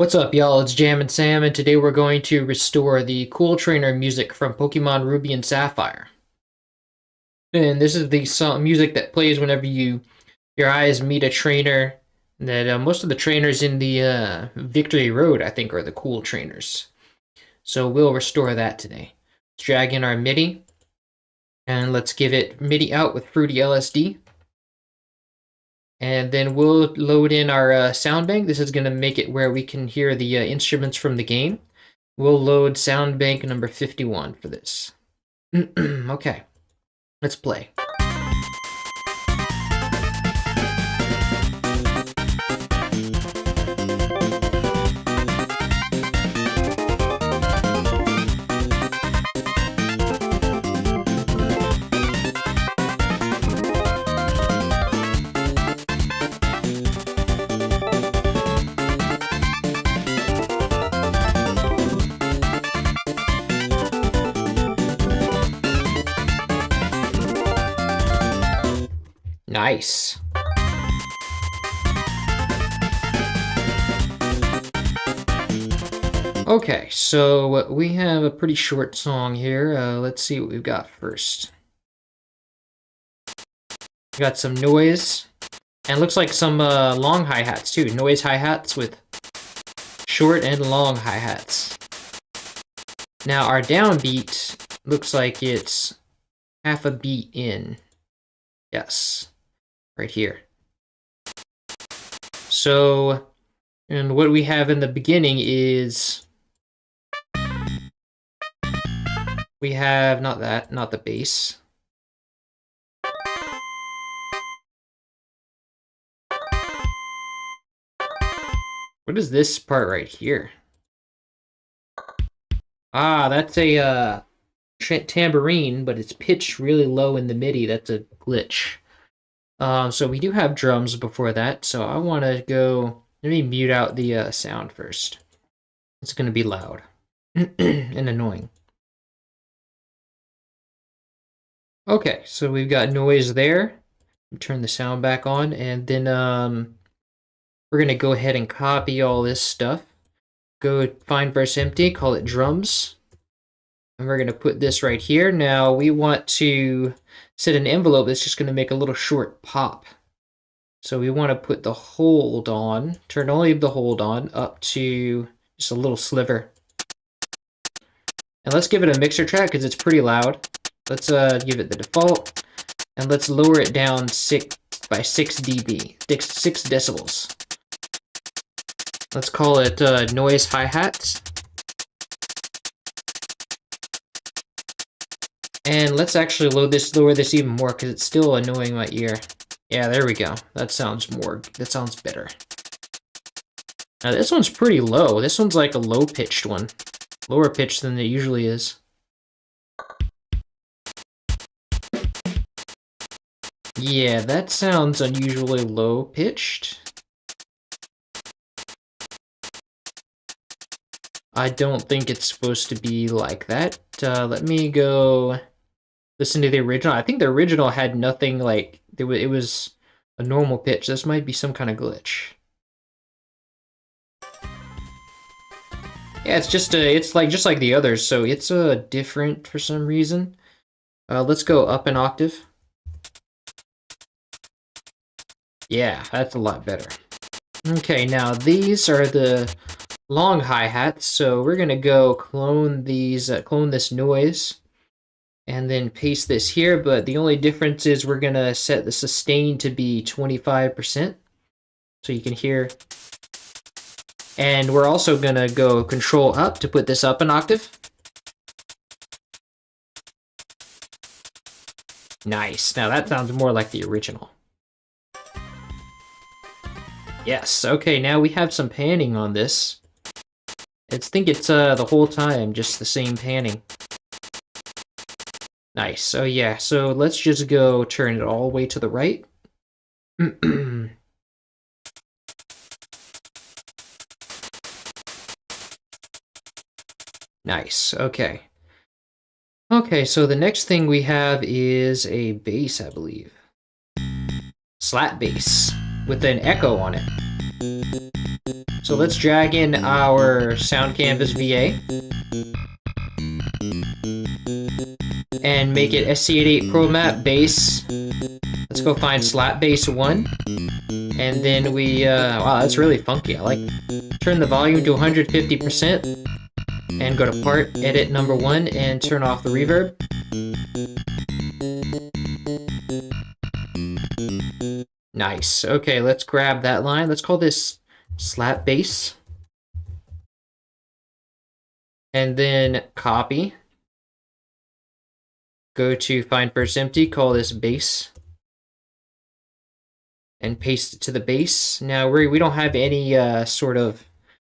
What's up, y'all? It's Jam and Sam, and today we're going to restore the Cooltrainer music from Pokémon Ruby and Sapphire. And this is the song music that plays whenever your eyes meet a trainer. That most of the trainers in the Victory Road, I think, are the Cooltrainers. So we'll restore that today. Let's drag in our MIDI, and let's give it MIDI out with Fruity LSD. And then we'll load in our sound bank. This is going to make it where we can hear the instruments from the game. We'll load sound bank number 51 for this. Okay, let's play. Nice. Okay, so we have a pretty short song here. Let's see what we've got first. We got some noise, and looks like some long hi-hats too. Noise hi-hats with short and long hi-hats. Now our downbeat looks like it's half a beat in. Yes. Right here. So, and what we have in the beginning is we have not the bass. What is this part right here? Ah, that's a tambourine, but it's pitched really low in the MIDI. That's a glitch. So we do have drums before that, so I want to go, let me mute out the sound first. It's going to be loud and annoying. Okay, so we've got noise there. Turn the sound back on, and then we're going to go ahead and copy all this stuff. Go find verse empty, call it drums. And we're going to put this right here. Now we want to set an envelope that's just going to make a little short pop. So we want to put the hold on, turn only the hold on up to just a little sliver. And let's give it a mixer track because it's pretty loud. Let's give it the default, and let's lower it down by 6 dB, 6 decibels. Let's call it noise hi-hats. And let's actually lower this even more because it's still annoying my ear. Yeah, there we go. That sounds better. Now this one's pretty low. This one's like a low-pitched one. Lower pitched than it usually is. Yeah, that sounds unusually low-pitched. I don't think it's supposed to be like that. Let me go listen to the original. I think the original had nothing like, it was a normal pitch. This might be some kind of glitch. Yeah, it's just just like the others, so it's different for some reason. Let's go up an octave. Yeah, that's a lot better. Okay, now these are the long hi-hats, so we're gonna go clone this noise and then paste this here, but the only difference is we're gonna set the sustain to be 25%, so you can hear. And we're also gonna go control up to put this up an octave. Nice, now that sounds more like the original. Yes, okay, now we have some panning on this. I think it's the whole time just the same panning. Nice. So yeah, so let's just go turn it all the way to the right. Nice. Okay. Okay, so the next thing we have is a bass, I believe. Slap bass with an echo on it. So let's drag in our Sound Canvas VA and make it SC88 Pro Map bass. Let's go find slap bass 1. And then we, wow, that's really funky. I like it. Turn the volume to 150% and go to part, edit number 1, and turn off the reverb. Nice. Okay, let's grab that line. Let's call this slap bass. And then copy. Go to find first empty, call this bass. And paste it to the bass. Now we don't have any sort of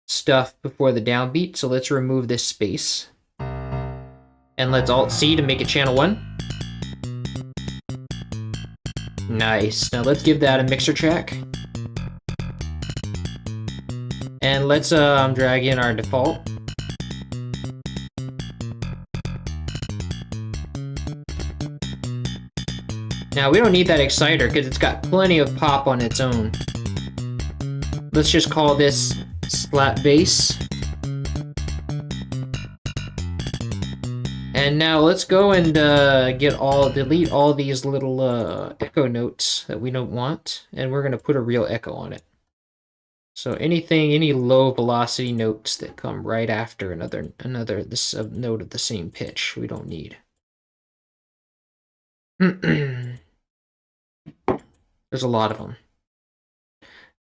stuff before the downbeat, so let's remove this space. And let's Alt-C to make it channel 1. Nice. Now let's give that a mixer track. And let's drag in our default. Now we don't need that exciter because it's got plenty of pop on its own. Let's just call this slap bass. And now let's go and delete all these little echo notes that we don't want, and we're gonna put a real echo on it. So any low velocity notes that come right after another note of the same pitch, we don't need. There's a lot of them.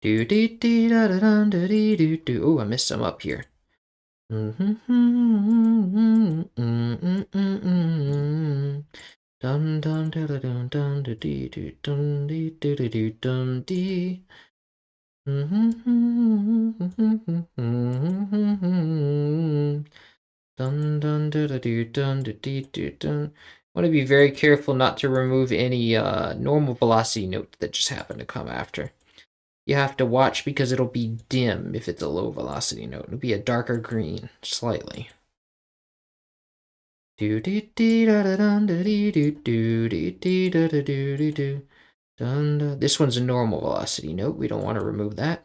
Oh, I missed some up here. Want to be very careful not to remove any normal velocity notes that just happen to come after. You have to watch because it'll be dim if it's a low velocity note. It'll be a darker green, slightly. This one's a normal velocity note. We don't want to remove that.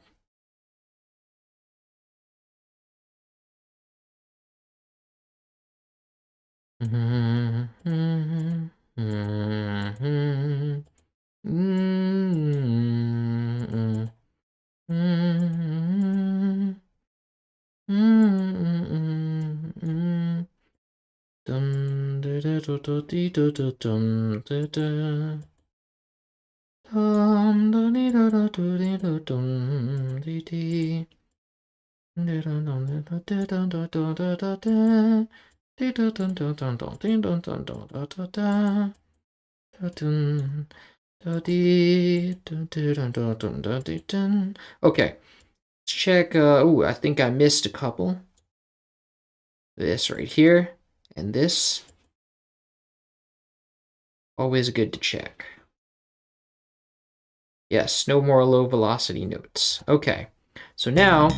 Okay, let's check. Oh, I think I missed a couple. This right here and this. Always good to check. Yes, no more low velocity notes. Okay, so now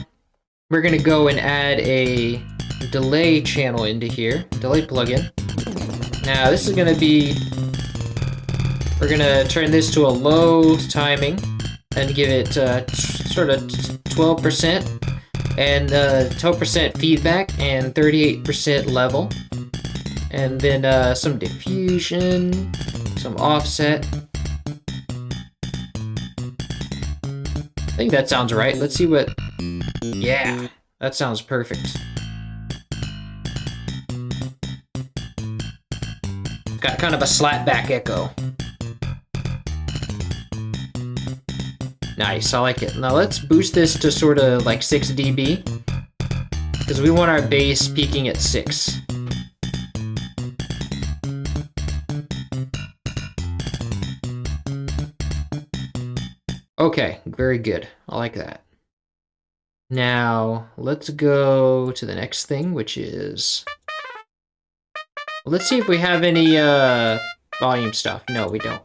we're gonna go and add a delay channel into here, delay plugin. Now this is gonna be, we're gonna turn this to a low timing and give it sort of 12% and 12% feedback and 38% level. And then some diffusion, some offset. I think that sounds right. Let's see what... Yeah, that sounds perfect. Got kind of a slapback echo. Nice, I like it. Now let's boost this to sort of like 6 dB. Because we want our bass peaking at 6. Okay, very good. I like that. Now, let's go to the next thing, which is... Let's see if we have any volume stuff. No, we don't.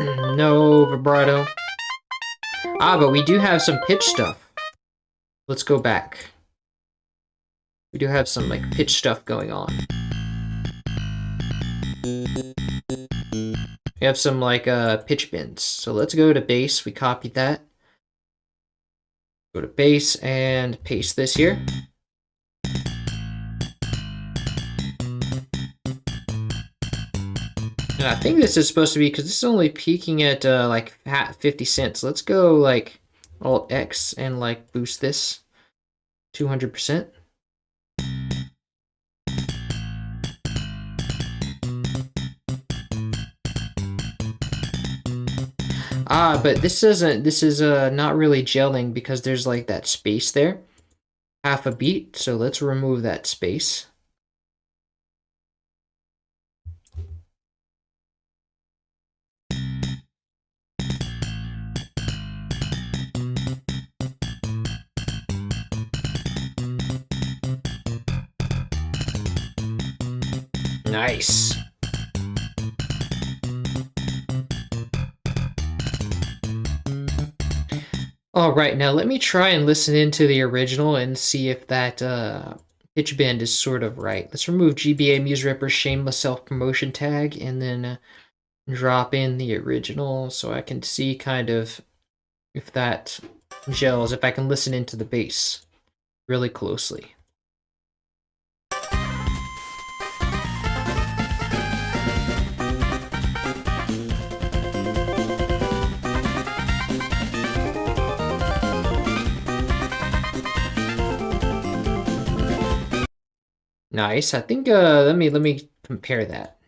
No vibrato. Ah, but we do have some pitch stuff. Let's go back. We do have some like pitch stuff going on. We have some like pitch bends. So let's go to bass. We copied that. Go to bass and paste this here. And I think this is supposed to be, because this is only peaking at like 50 cents. Let's go like Alt X and like boost this 200%. Ah, but this is not really gelling because there's like that space there. Half a beat, so let's remove that space. Nice. All right, now let me try and listen into the original and see if that pitch bend is sort of right. Let's remove GBA Muse Ripper's shameless self-promotion tag and then drop in the original so I can see kind of if that gels, if I can listen into the bass really closely. Nice. I think let me compare that.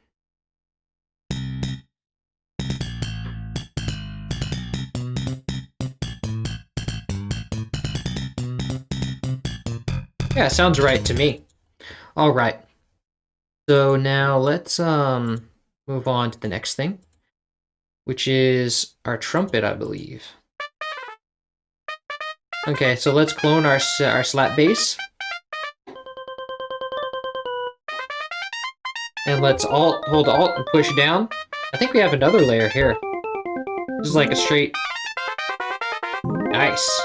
Yeah, sounds right to me. All right. So now let's move on to the next thing, which is our trumpet, I believe. Okay, so let's clone our slap bass. And let's hold Alt and push down. I think we have another layer here. This is like a straight... Nice.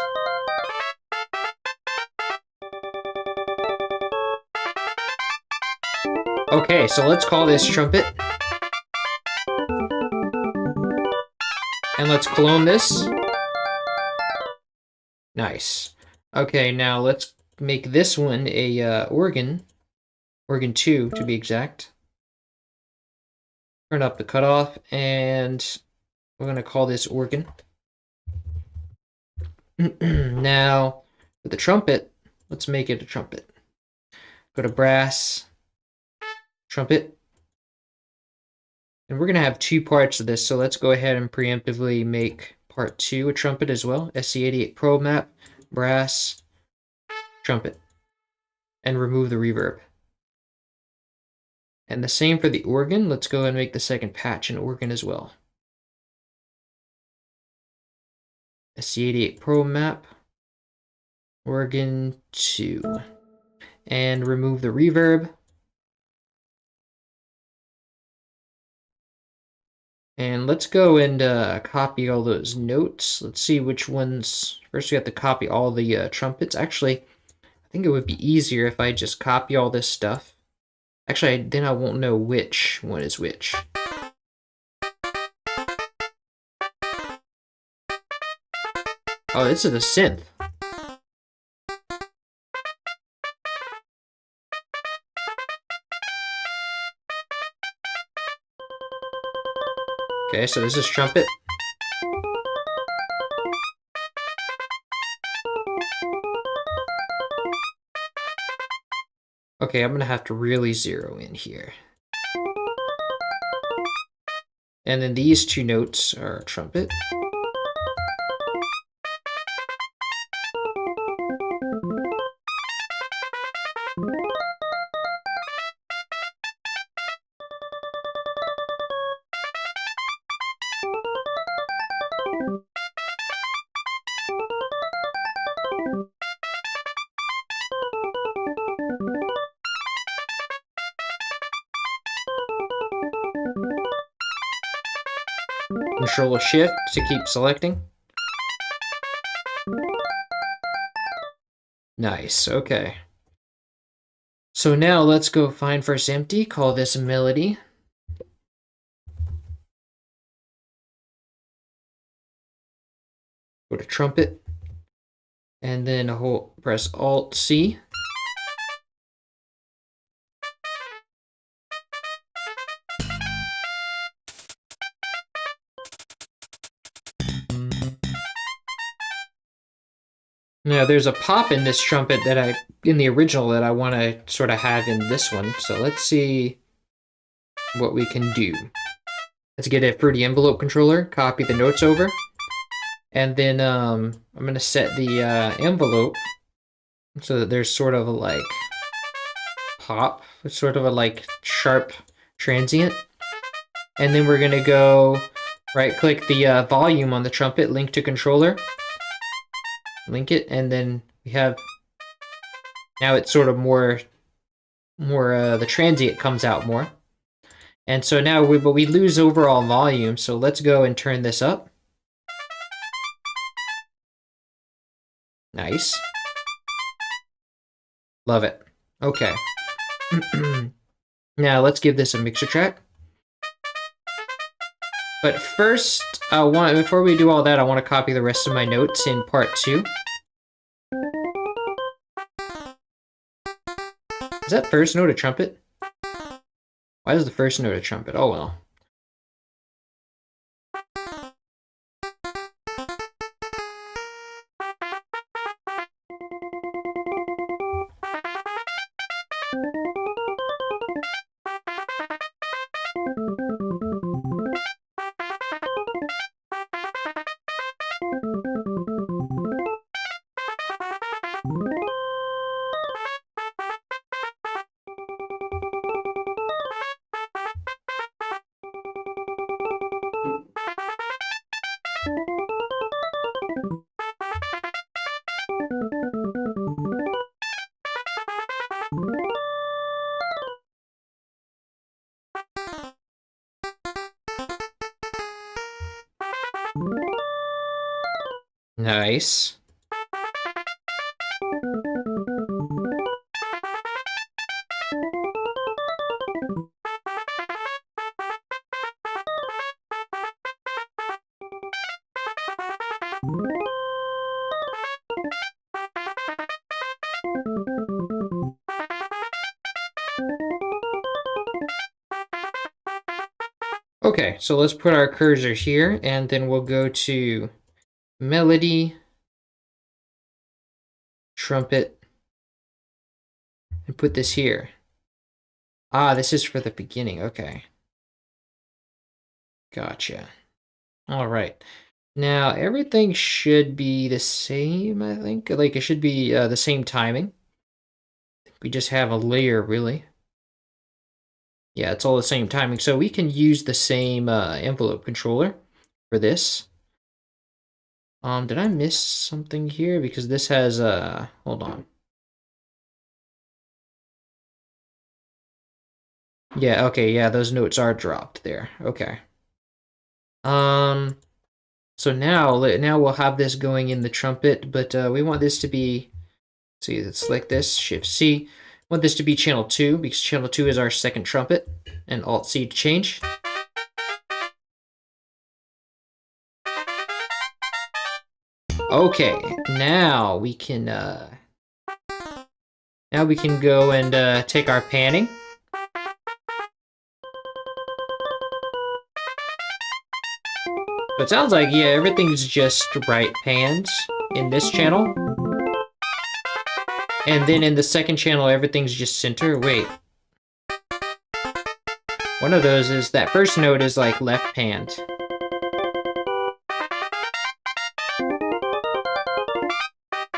Okay, so let's call this trumpet. And let's clone this. Nice. Okay, now let's make this one a organ. Organ 2, to be exact. Turn up the cutoff, and we're going to call this organ. Now, with the trumpet, let's make it a trumpet. Go to brass, trumpet. And we're going to have two parts of this, so let's go ahead and preemptively make part 2 a trumpet as well. SC88 Pro map, brass, trumpet. And remove the reverb. And the same for the organ. Let's go and make the second patch an organ as well. SC88 Pro map, organ 2. And remove the reverb. And let's go and copy all those notes. Let's see which ones. First we have to copy all the trumpets. Actually, I think it would be easier if I just copy all this stuff. Actually, then I won't know which one is which. Oh, this is a synth. Okay, so this is trumpet. Okay, I'm gonna have to really zero in here. And then these two notes are trumpet. Control Shift to keep selecting. Nice, okay. So now let's go find first empty, call this melody. Go to trumpet. and then press Alt C. Now there's a pop in this trumpet that in the original that I want to sort of have in this one. So let's see what we can do. Let's get a fruity envelope controller, copy the notes over, and then I'm gonna set the envelope so that there's sort of a like pop, sort of a like sharp transient. And then we're gonna go right-click the volume on the trumpet, link to controller, link it, and then we have now it's sort of more the transient comes out more. And so now we lose overall volume, so let's go and turn this up. Nice. Love it. Okay. Now let's give this a mixer track. But first, before we do all that, I want to copy the rest of my notes in part 2. Is that first note a trumpet? Why is the first note a trumpet? Oh well. Nice. Okay, so let's put our cursor here, and then we'll go to melody, trumpet, and put this here. Ah, this is for the beginning. Okay. Gotcha. All right. Now, everything should be the same, I think. Like, it should be the same timing. We just have a layer, really. Yeah, it's all the same timing. So we can use the same envelope controller for this. Did I miss something here? Because this has, hold on. Yeah, okay, yeah, those notes are dropped there. Okay. So now we'll have this going in the trumpet, but we want this to be, see, it's like this, Shift C. Want this to be channel 2 because channel 2 is our second trumpet, and Alt C to change. Okay, now we can go and take our panning. So it sounds like, yeah, everything's just right pans in this channel. And then in the second channel, everything's just center. Wait. One of those is, that first note is like left panned.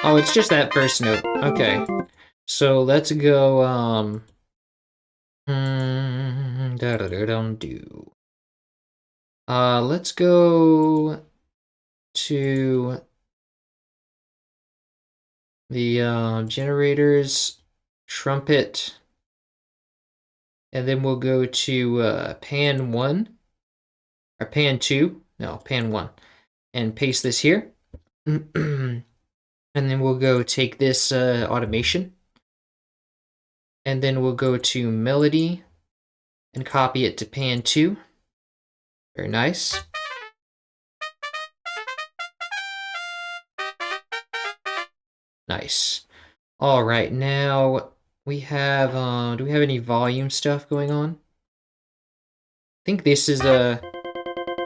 Oh, it's just that first note. Okay. So let's go, let's go to the generators, trumpet, and then we'll go to pan 1, or pan 2, no, pan 1, and paste this here. And then we'll go take this automation, and then we'll go to melody and copy it to pan 2. Very nice. Nice. All right, now we have, do we have any volume stuff going on? I think this is the,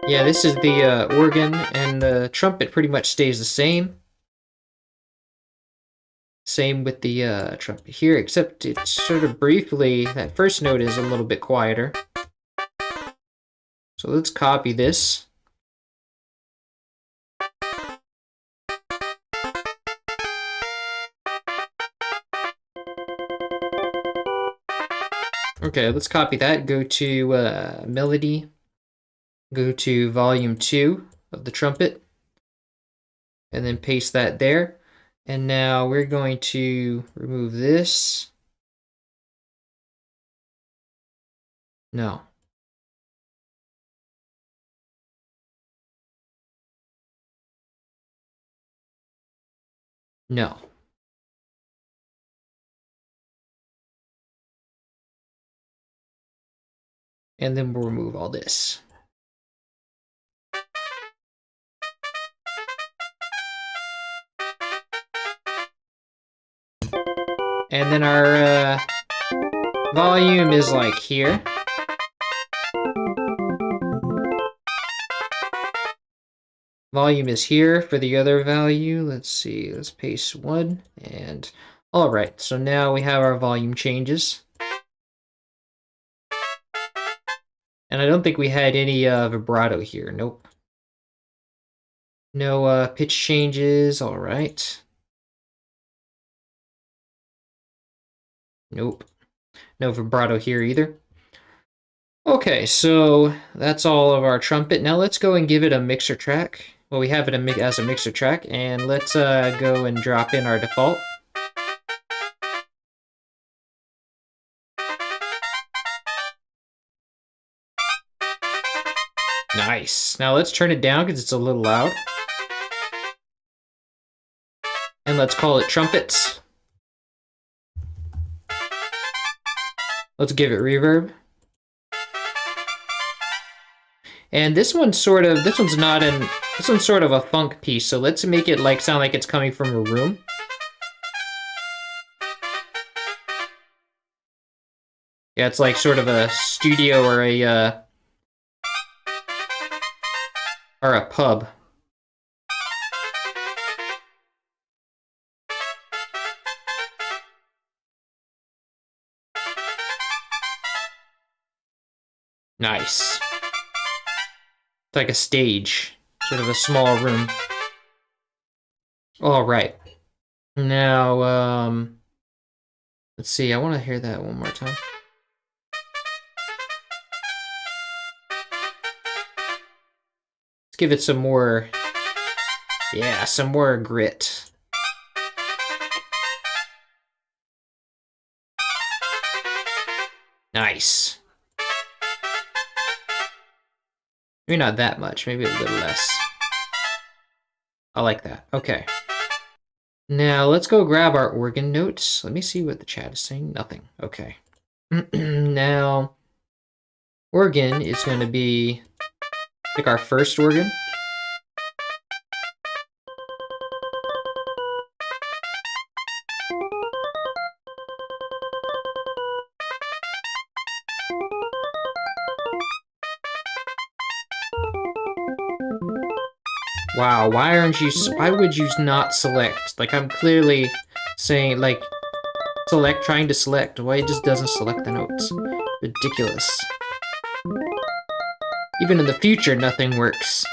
yeah, this is the organ, and the trumpet pretty much stays the same. Same with the trumpet here, except it's sort of briefly, that first note is a little bit quieter. So let's copy this. Okay, let's copy that. Go to melody. Go to volume 2 of the trumpet. And then paste that there. And now we're going to remove this. No. No. And then we'll remove all this. And then our volume is like here. Volume is here for the other value. Let's see, let's paste 1. And all right, so now we have our volume changes. And I don't think we had any vibrato here. Nope. No pitch changes. All right. Nope. No vibrato here either. Okay, so that's all of our trumpet. Now let's go and give it a mixer track. Well, we have it as a mixer track, and let's go and drop in our default. Nice. Now let's turn it down because it's a little loud. And let's call it trumpets. Let's give it reverb. And this one's sort of a funk piece, so let's make it like sound like it's coming from a room. Yeah, it's like sort of a studio or a pub. Nice. It's like a stage, sort of a small room. All right. Now, let's see. I want to hear that one more time. Let's give it some more, yeah, some more grit. Nice. Maybe not that much, maybe a little less. I like that. Okay. Now let's go grab our organ notes. Let me see what the chat is saying. Nothing. Okay. Now, organ is going to be like our first organ. Wow, why would you not select? Like, I'm clearly saying, like, trying to select. Why it just doesn't select the notes? Ridiculous. Even in the future, nothing works.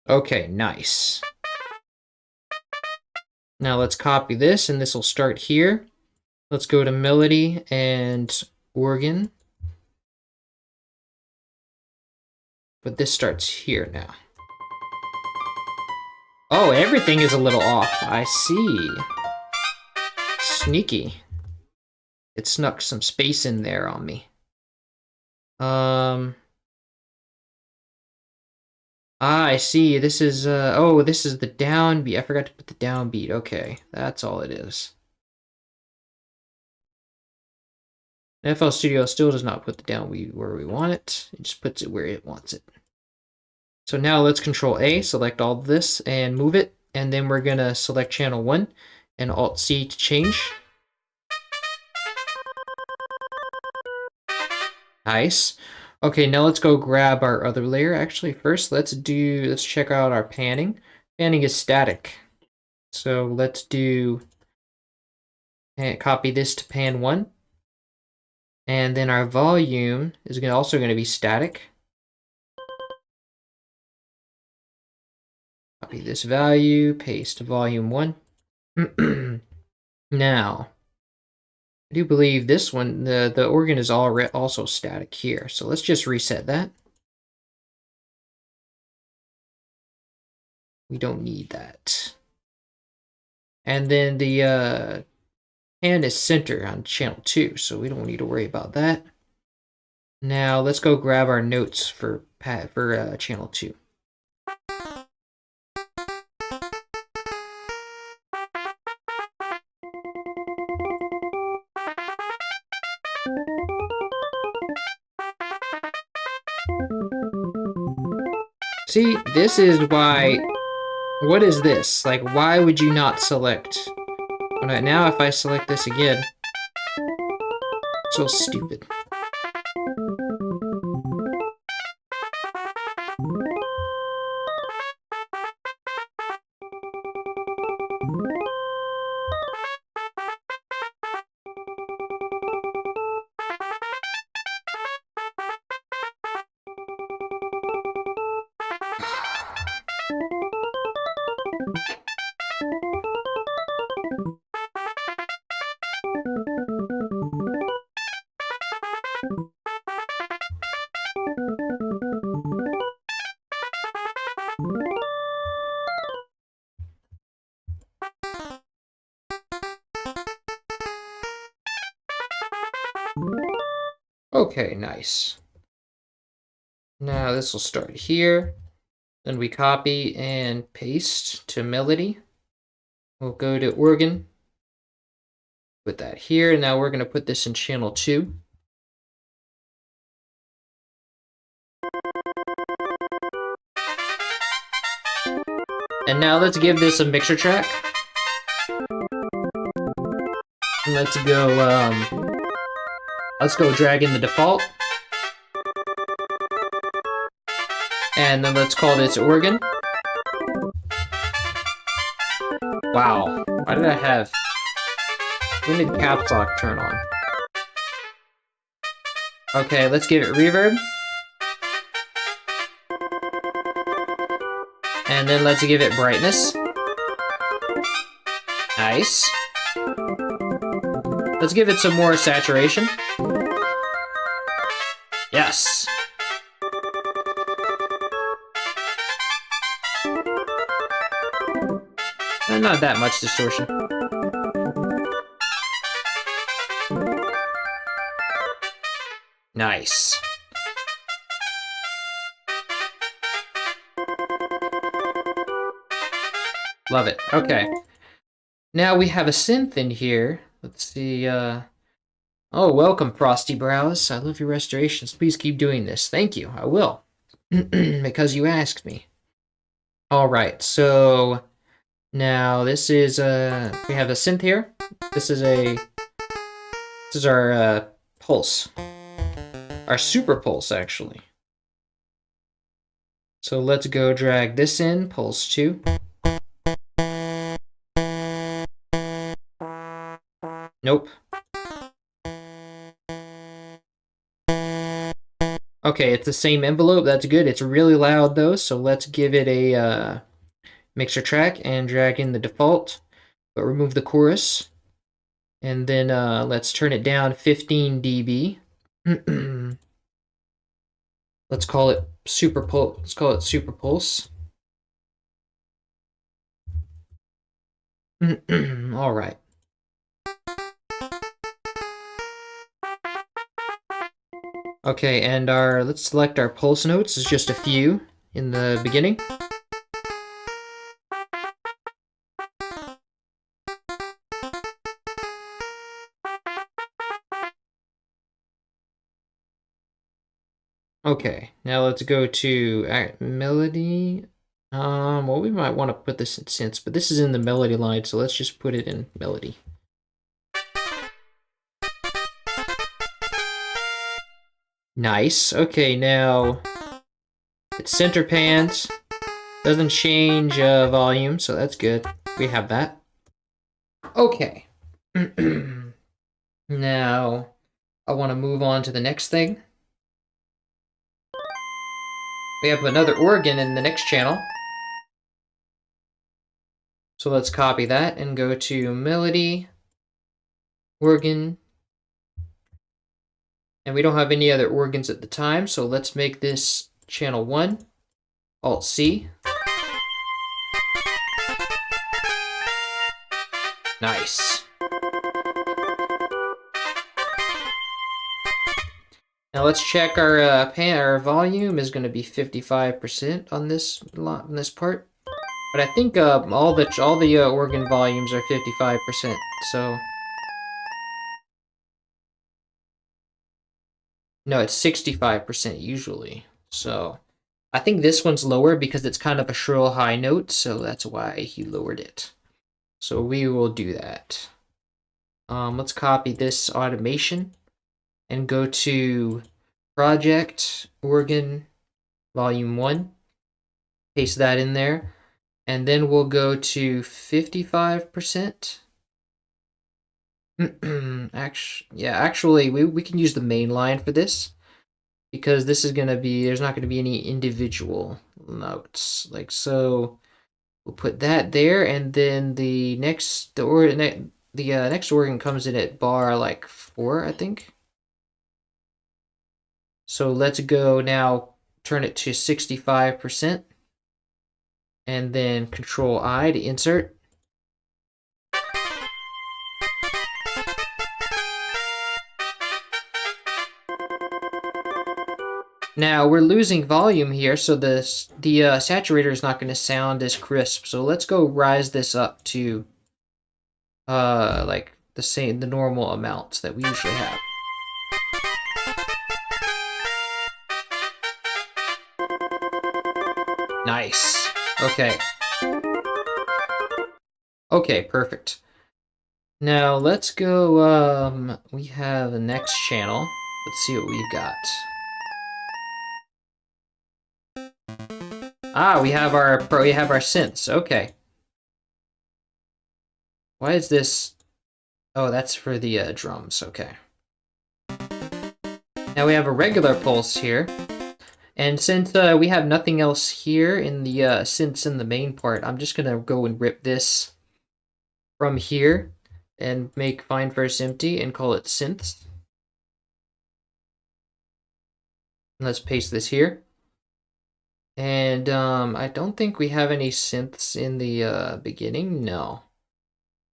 Okay, nice. Now let's copy this, and this will start here. Let's go to melody and organ. But this starts here now. Oh, everything is a little off. I see. Sneaky. It snuck some space in there on me. I see. This is, oh, this is the downbeat. I forgot to put the downbeat. Okay, that's all it is. FL Studio still does not put the downbeat where we want it. It just puts it where it wants it. So now let's Control A, select all of this, and move it. And then we're going to select channel 1 and Alt C to change. Nice. Okay, now let's go grab our other layer. Actually, first let's check out our panning. Panning is static. So let's do, and copy this to pan 1. And then our volume is also going to be static. Copy this value, paste volume 1. Now, I do believe this one, the organ is also static here. So let's just reset that. We don't need that. And then the pan is center on channel 2, so we don't need to worry about that. Now let's go grab our notes for channel 2. See, this is why. What is this? Like, why would you not select? Now, if I select this again, so stupid. Okay, nice. Now this will start here. Then we copy and paste to melody. We'll go to organ. Put that here. Now we're going to put this in channel 2. And now let's give this a mixer track. And let's go drag in the default. And then let's call this organ. Wow, why did I have... When did caps lock turn on? Okay, let's give it reverb. And then let's give it brightness. Nice. Let's give it some more saturation. Yes. And not that much distortion. Nice. Love it. Okay. Now we have a synth in here. Let's see. Oh, welcome, Frosty Brows. I love your restorations. Please keep doing this. Thank you. I will. Because you asked me. All right. So now this is we have a synth here. This is our pulse. Our super pulse, actually. So let's go drag this in, pulse 2. Nope. Okay, it's the same envelope. That's good. It's really loud, though, so let's give it a mixer track and drag in the default, but remove the chorus. And then let's turn it down 15 dB. Let's call it super pulse. Let's call it super pulse. All right. Okay, and let's select our pulse notes. It's just a few in the beginning. Okay, now let's go to melody. Well, we might want to put this in synths, but this is in the melody line, so let's just put it in melody. Nice. Okay, now it center pans. Doesn't change volume, so that's good. We have that. Okay. Now, I want to move on to the next thing. We have another organ in the next channel. So let's copy that and go to melody, organ. And we don't have any other organs at the time, so let's make this channel 1, Alt-C. Nice. Now let's check our volume is going to be 55% on this part. But I think all the organ volumes are 55%. So no, it's 65% usually. So I think this one's lower because it's kind of a shrill high note, so that's why he lowered it. So we will do that. Let's copy this automation and go to Project, Organ, Volume 1. Paste that in there. And then we'll go to 55%. Actually, we can use the main line for this. Because this is going to be, there's not going to be any individual notes. Like so, we'll put that there. And then the next organ comes in at bar like 4, I think. So let's go now, turn it to 65%. And then Control I to insert. Now we're losing volume here, so the saturator is not going to sound as crisp. So let's go rise this up to like the normal amounts that we usually have. Nice. Okay. Okay, perfect. Now let's go, we have the next channel. Let's see what we've got. Ah, we have our synths. Okay. Why is this? Oh, that's for the drums. Okay. Now we have a regular pulse here. And since we have nothing else here in the synths in the main part, I'm just gonna go and rip this from here and make find first empty and call it synths. Let's paste this here. And I don't think we have any synths in the beginning. No.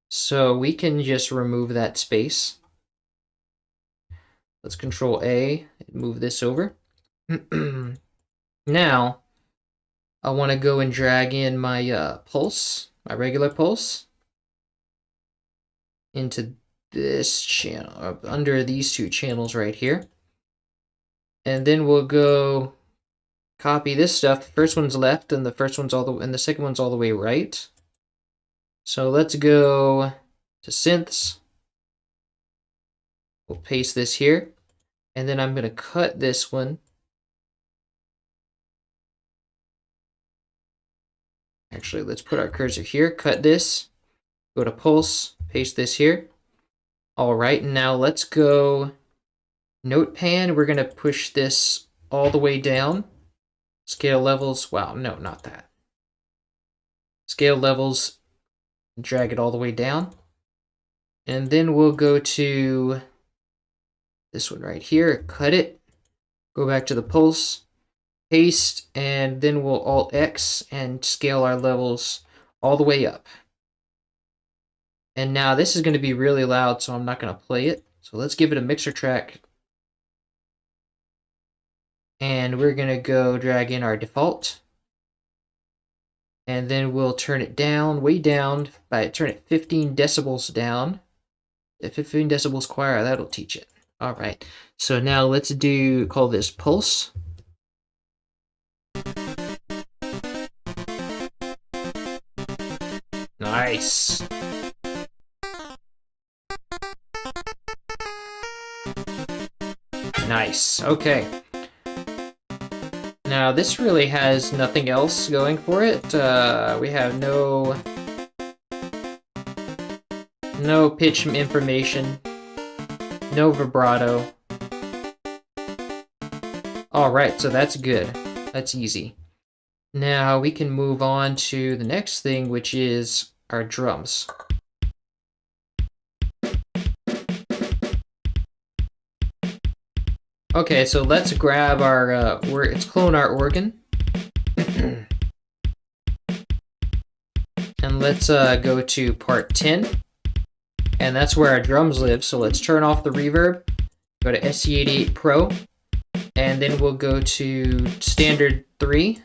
So we can just remove that space. Let's Control A and move this over. Now, I want to go and drag in my pulse, my regular pulse, into this channel, under these two channels right here. And then we'll go copy this stuff. The first one's left, and the second one's all the way right. So let's go to synths. We'll paste this here, and then I'm going to cut this one. Actually, let's put our cursor here, cut this, go to pulse, paste this here. All right, now let's go note pan. We're going to push this all the way down. Scale levels, wow, no, not that. Scale levels, drag it all the way down. And then we'll go to this one right here, cut it, go back to the pulse, paste, and then we'll Alt-X and scale our levels all the way up. And now this is going to be really loud, so I'm not going to play it. So let's give it a mixer track. And we're gonna go drag in our default. And then we'll turn it down, way down, turn it 15 decibels down. The 15 decibels choir, that'll teach it. All right, so now let's call this pulse. Nice. Nice, okay. Now this really has nothing else going for it. We have no pitch information, no vibrato. All right, so that's good. That's easy. Now we can move on to the next thing, which is our drums. Okay, so let's grab our, let's clone our organ. And let's go to part 10. And that's where our drums live, so let's turn off the reverb, go to SC88 Pro, and then we'll go to standard 3.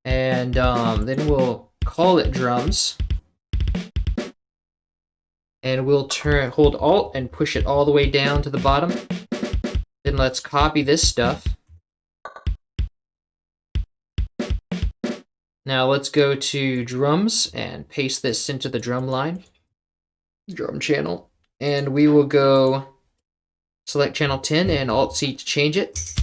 And then we'll call it drums. And we'll hold Alt and push it all the way down to the bottom. Then let's copy this stuff. Now let's go to drums and paste this into the drum line, drum channel. And we will go select channel 10 and Alt-C to change it.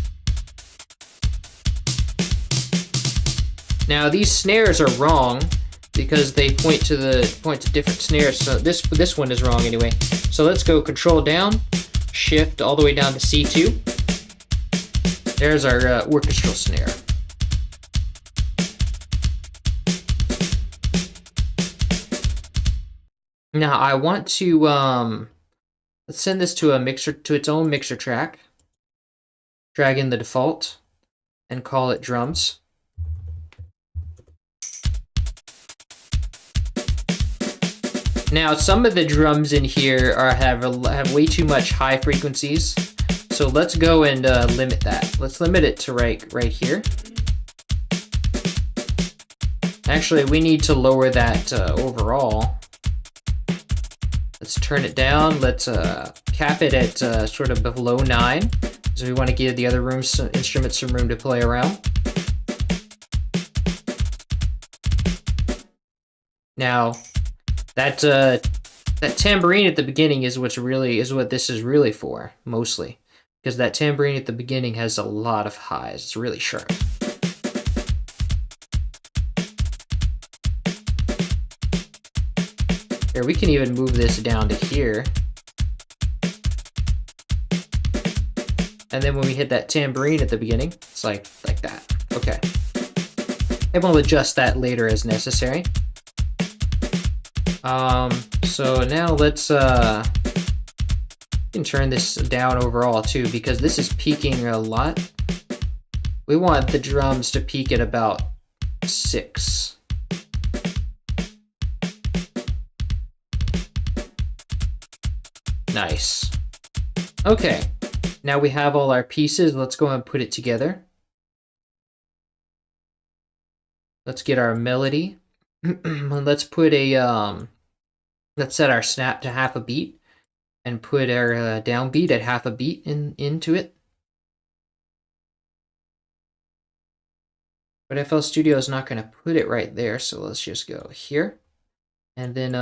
Now these snares are wrong because they point to different snares. So this one is wrong anyway. So let's go Control down, Shift all the way down to C2. There's our orchestral snare. Now I want to let's send this to its own mixer track. Drag in the default and call it drums. Now some of the drums in here have way too much high frequencies, so let's go and limit that. Let's limit it to right here. Actually, we need to lower that overall. Let's turn it down. Let's cap it at sort of below 9, because we want to give the other instruments some room to play around. Now, that tambourine at the beginning is what this is really for, mostly, because that tambourine at the beginning has a lot of highs. It's really sharp. Here, we can even move this down to here. And then when we hit that tambourine at the beginning, it's like that. Okay. And we'll adjust that later as necessary. So now let's can turn this down overall too, because this is peaking a lot. We want the drums to peak at about 6. Nice. Okay, now we have all our pieces. Let's go and put it together. Let's get our melody. Let's put let's set our snap to half a beat and put our downbeat at half a beat into it. But FL Studio is not going to put it right there, so let's just go here. And then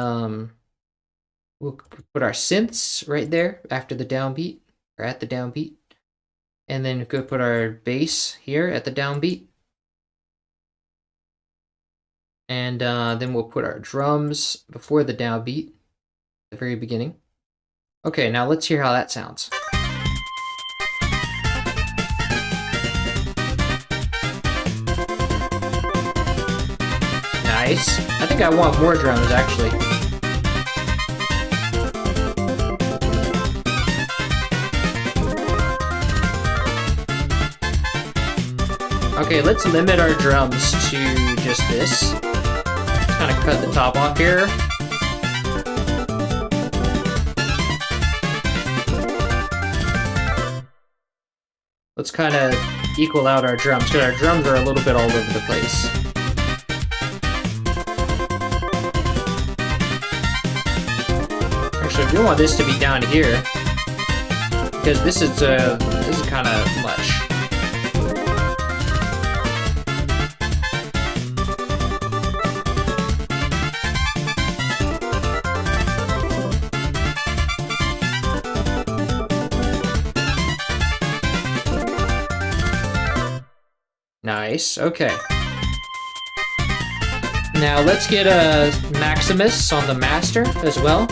we'll put our synths right there after the downbeat, or at the downbeat. And then go put our bass here at the downbeat. And then we'll put our drums before the downbeat, at the very beginning. Okay, now let's hear how that sounds. Nice. I think I want more drums, actually. Okay, let's limit our drums to just this. Kind of cut the top off here. Let's kind of equal out our drums, because our drums are a little bit all over the place. Actually, we want this to be down here, because this is kind of much. Nice, okay. Now let's get a Maximus on the master as well.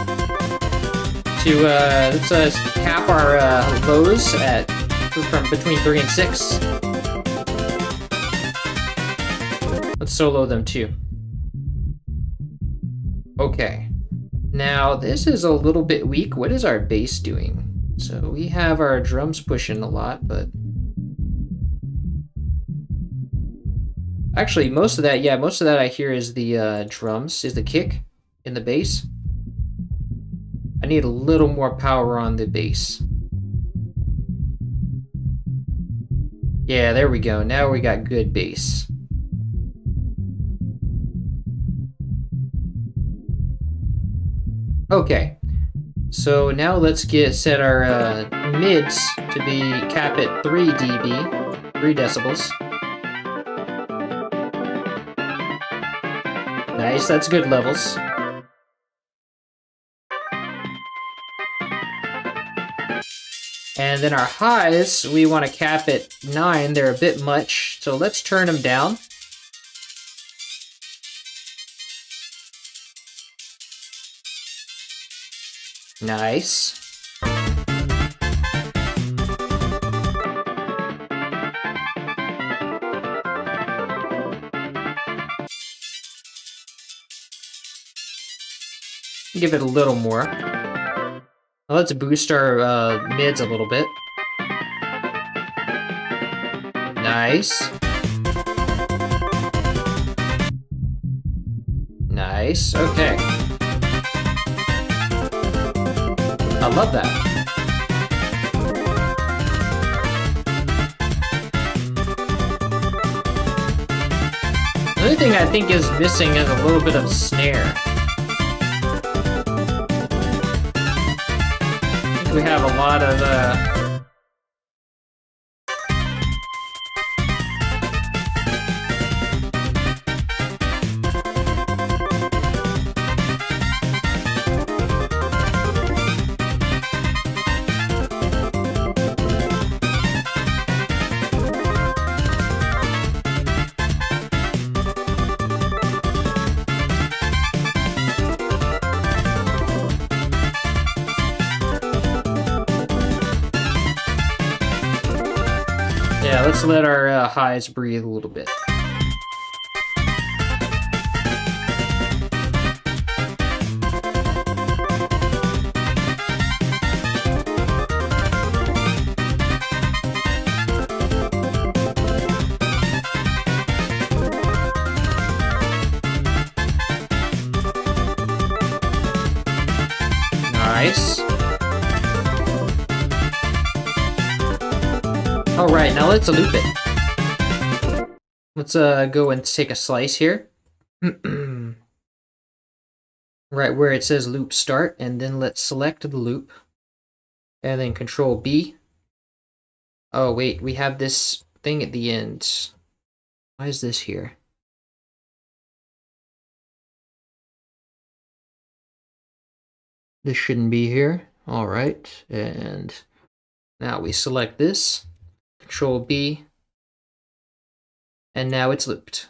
Let's cap our lows at from between 3 and 6. Let's solo them too. Okay. Now this is a little bit weak. What is our bass doing? So we have our drums pushing a lot, but actually most of that I hear is the drums, is the kick in the bass. I need a little more power on the bass. Yeah, there we go. Now we got good bass. Okay. So now let's set our mids to be cap at 3 dB, 3 decibels. Nice, that's good levels. And then our highs, we want to cap at 9. They're a bit much, so let's turn them down. Nice. Give it a little more. Now let's boost our mids a little bit. Nice. Nice, okay. I love that. The only thing I think is missing is a little bit of snare. We have a lot of yeah, let's let our highs breathe a little bit. Nice. Alright, now let's loop it. Let's go and take a slice here. Right where it says loop start, and then let's select the loop. And then Control B. Oh wait, we have this thing at the end. Why is this here? This shouldn't be here. Alright, and now we select this. Control B, and now it's looped.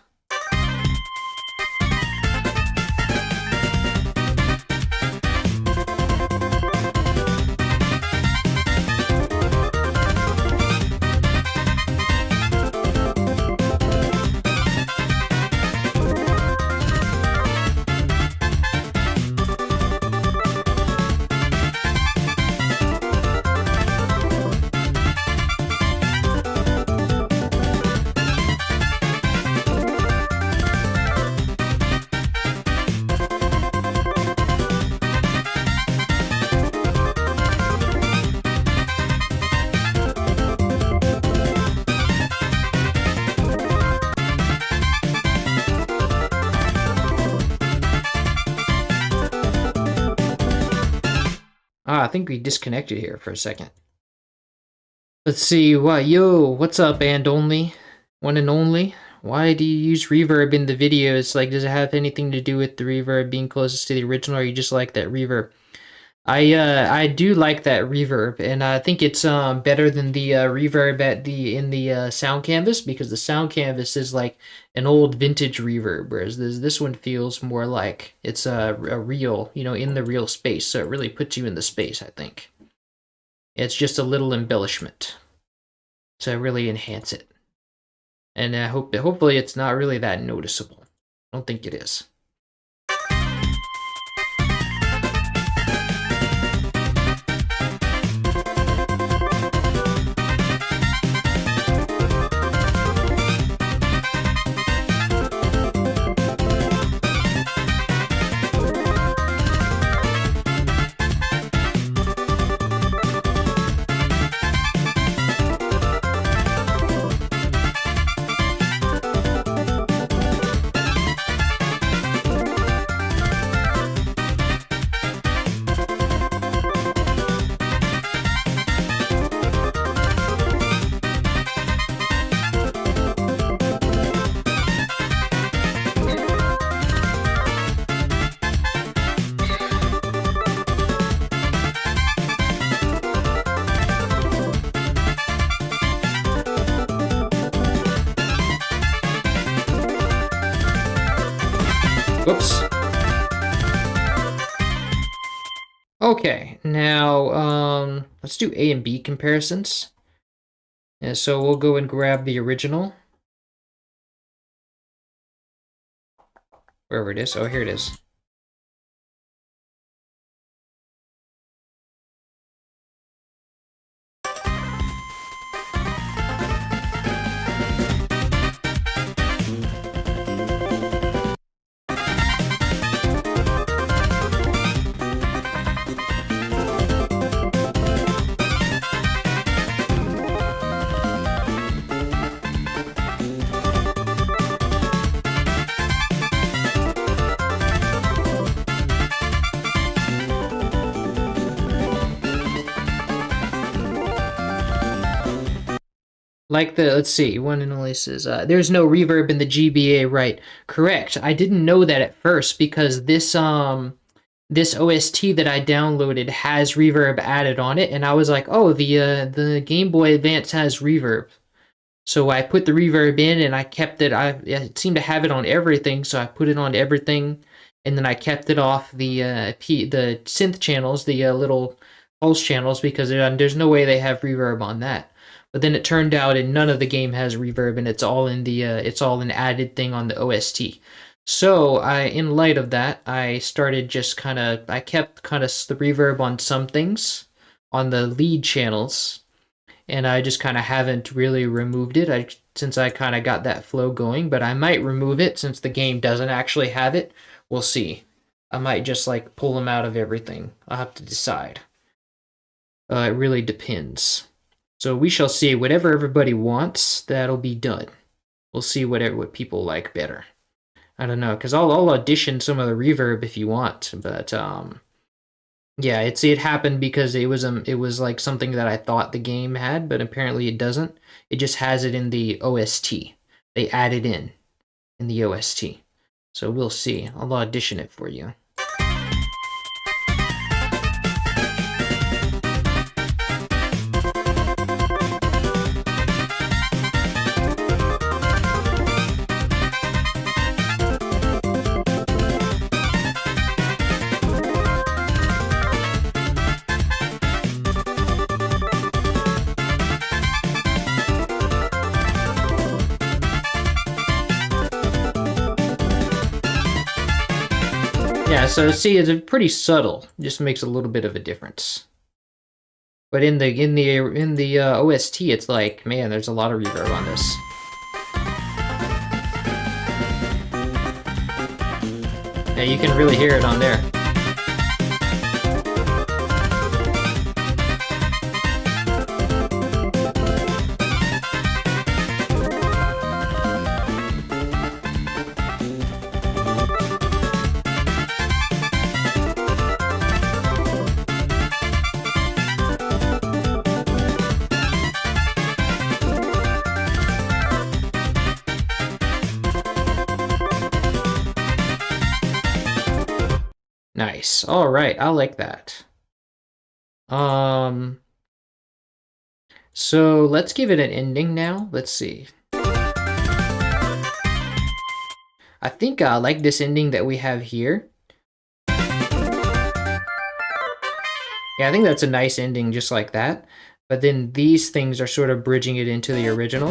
I think we disconnected here for a second. Let's see. Yo, what's up, and only? One and only? Why do you use reverb in the videos? Like, does it have anything to do with the reverb being closest to the original, or you just like that reverb? I do like that reverb, and I think it's better than the reverb in the sound canvas, because the sound canvas is like an old vintage reverb, whereas this one feels more like it's a real, in the real space. So it really puts you in the space, I think. It's just a little embellishment to really enhance it. And I hopefully it's not really that noticeable. I don't think it is. Whoops. Okay, now let's do A and B comparisons. And so we'll go and grab the original. Wherever it is. Oh, here it is. Like let's see, one and only says, there's no reverb in the GBA, right? Correct. I didn't know that at first, because this this OST that I downloaded has reverb added on it, and I was like, oh, the Game Boy Advance has reverb. So I put the reverb in, and I kept it. It seemed to have it on everything, so I put it on everything, and then I kept it off the synth channels, the little pulse channels, because there's no way they have reverb on that. But then it turned out in none of the game has reverb, and it's all in the it's all an added thing on the OST. So in light of that, I started just I kept the reverb on some things, on the lead channels, and I just haven't really removed it since I got that flow going. But I might remove it since the game doesn't actually have it. We'll see. I might just pull them out of everything. I'll have to decide. It really depends. So we shall see. Whatever everybody wants, that'll be done. We'll see what people like better. I don't know, because I'll audition some of the reverb if you want, but yeah, it happened because it was like something that I thought the game had, but apparently it doesn't. It just has it in the OST. They add it in the OST. So we'll see. I'll audition it for you. Yeah, so see, it's pretty subtle. It just makes a little bit of a difference. But in the OST, it's like, man, there's a lot of reverb on this. Yeah, you can really hear it on there. Nice. All right, I like that. So let's give it an ending now. Let's see. I think I like this ending that we have here. Yeah, I think that's a nice ending just like that. But then these things are sort of bridging it into the original,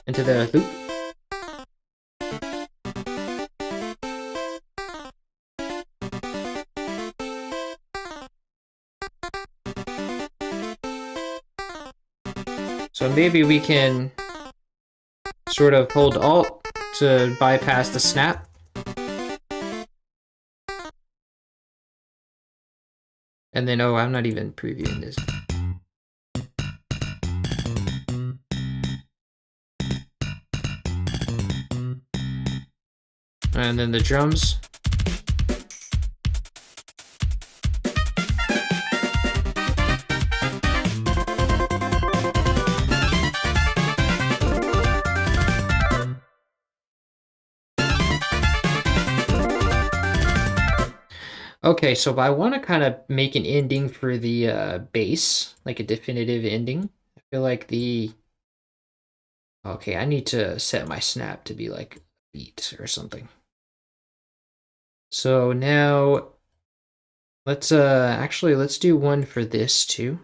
into the loop. So maybe we can sort of hold Alt to bypass the snap. And then, oh, I'm not even previewing this. And then the drums. Okay, so I want to kind of make an ending for the bass, like a definitive ending. I feel like the... Okay, I need to set my snap to be like a beat or something. So now, let's do one for this too.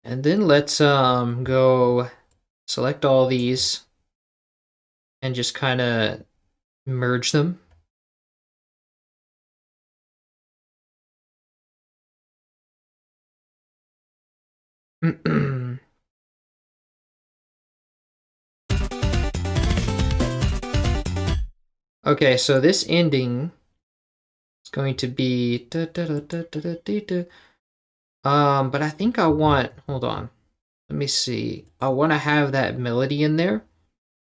And then let's go select all these and just kind of merge them. Okay, so this ending is going to be but I think I want, hold on, let me see. I want to have that melody in there.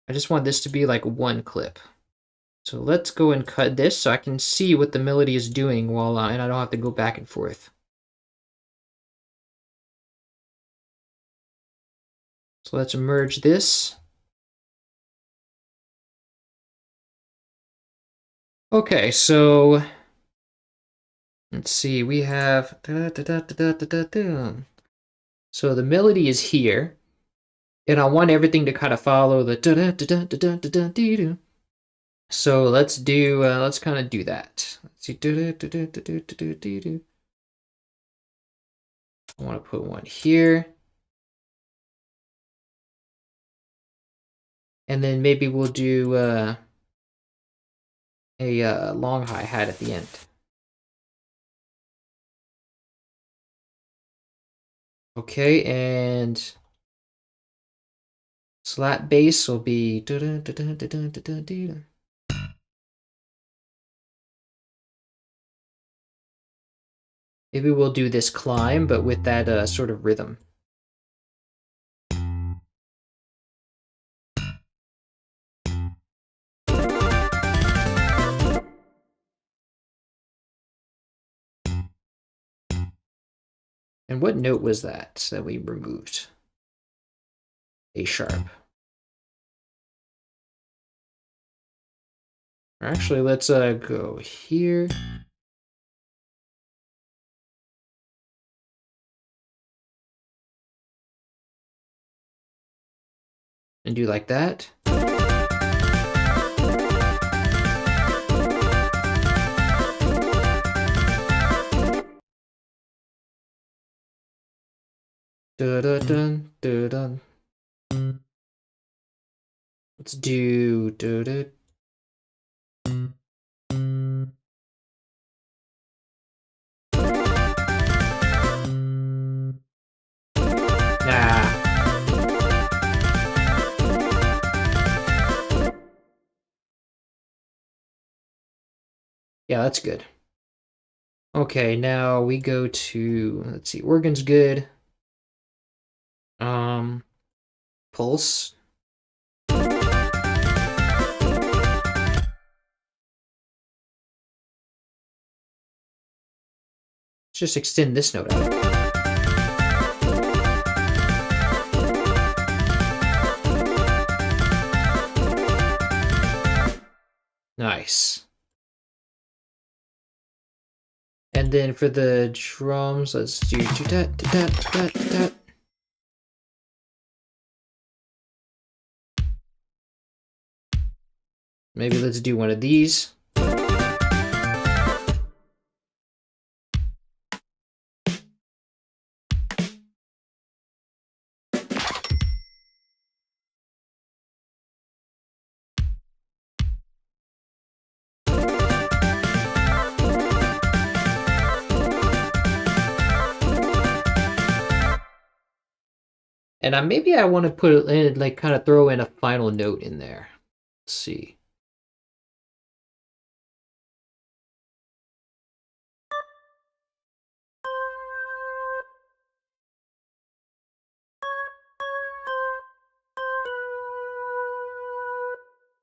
I just want this to be like one clip. So let's go and cut this so I can see what the melody is doing while and I don't have to go back and forth. So let's merge this. Okay, so let's see, we have so the melody is here, and I want everything to kind of follow the so let's do let's kind of do that. Let's see, I want to put one here, and then maybe we'll do a long hi-hat at the end. Okay, and slap bass will be maybe we'll do this climb, but with that sort of rhythm. And what note was that we removed? A sharp. Actually, let's go here. And do like that. Dun, dun, dun. Let's do dun. Yeah, that's good. Okay, now we go to, let's see, organ's good. Pulse. Let's just extend this note out. Nice. And then for the drums, let's do that. Maybe let's do one of these. And maybe I want to put it in, like, kind of throw in a final note in there. Let's see.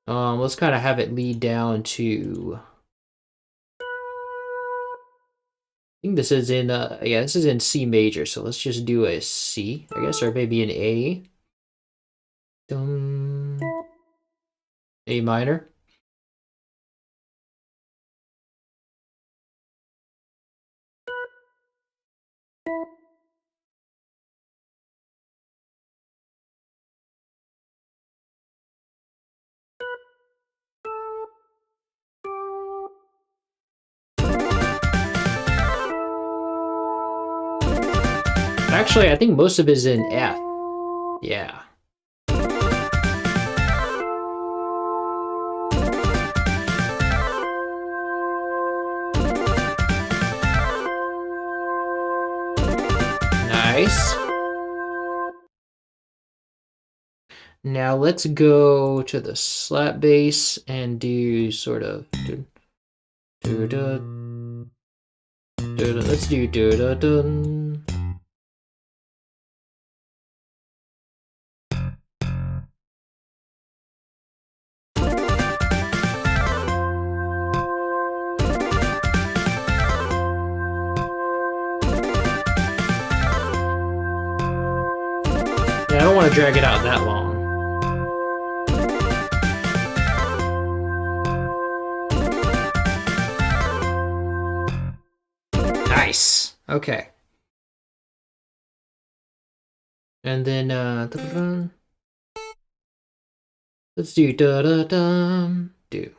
Let's kind of have it lead down to. I think this is in yeah, this is in C major, so let's just do a C, I guess, or maybe an A. A minor. Actually, I think most of it is in F. Yeah. Nice. Now let's go to the slap bass and do sort of let's do I don't want to drag it out that long. Nice. Okay. And then let's do do.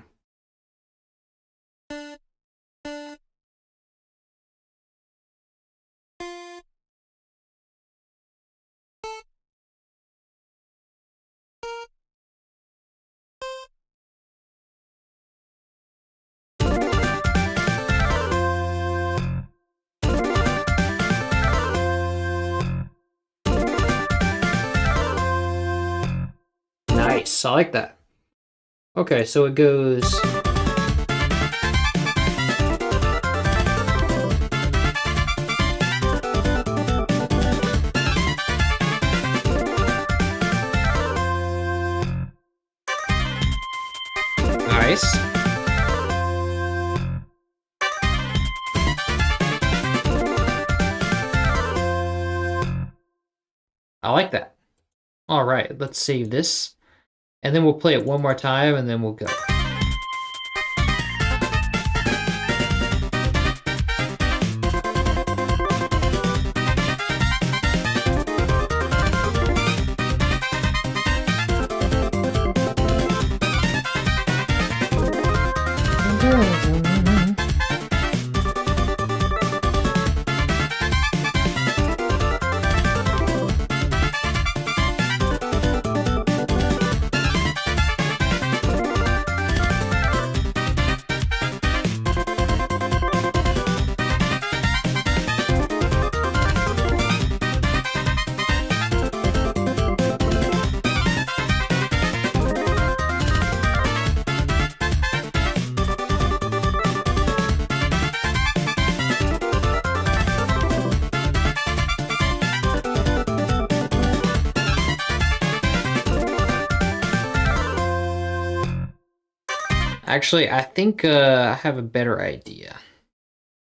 Nice, I like that. Okay, so it goes. Nice. I like that. All right, let's save this. And then we'll play it one more time, and then we'll go. Actually, I think I have a better idea.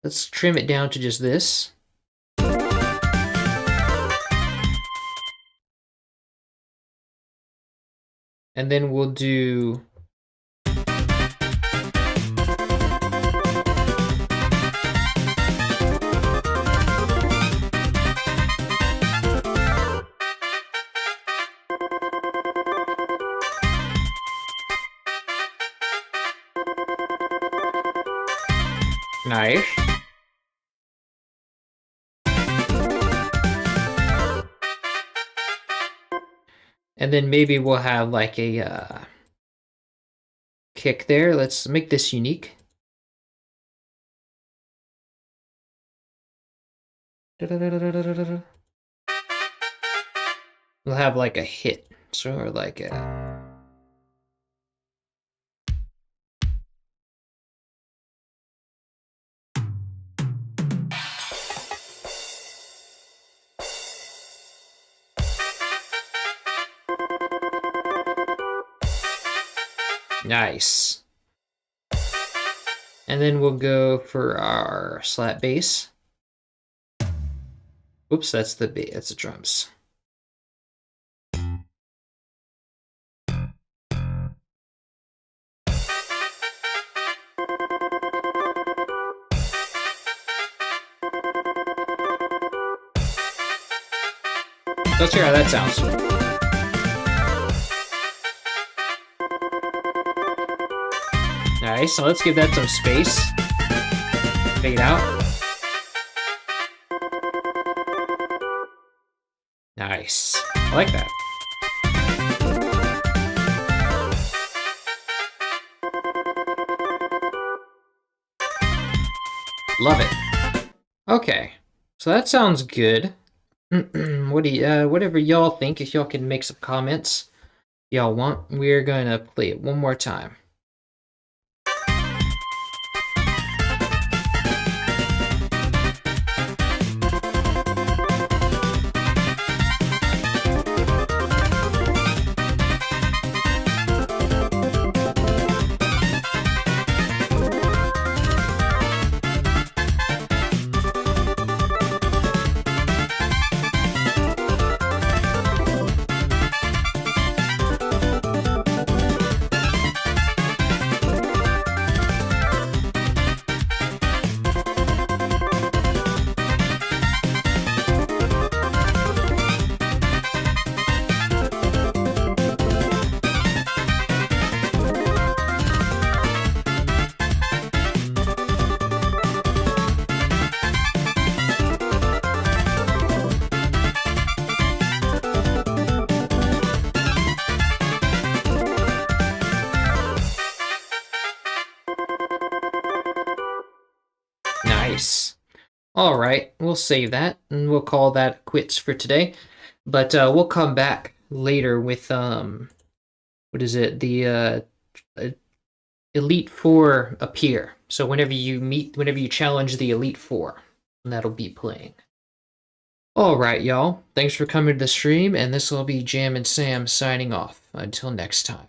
Let's trim it down to just this. And then we'll do Nice. And then maybe we'll have like a kick there. Let's make this unique. We'll have like a hit, so like a... Nice. And then we'll go for our slap bass. Oops, that's the drums. Let's hear how that sounds. Nice, so let's give that some space. Fade out. Nice. I like that. Love it. Okay, so that sounds good. What do you, whatever y'all think, if y'all can make some comments y'all want, we're gonna play it one more time. Nice. All right, we'll save that and we'll call that quits for today. But we'll come back later with what is it? The Elite Four appear. So whenever you challenge the Elite Four, that'll be playing. All right, y'all. Thanks for coming to the stream, and this will be Jam and Sam signing off. Until next time.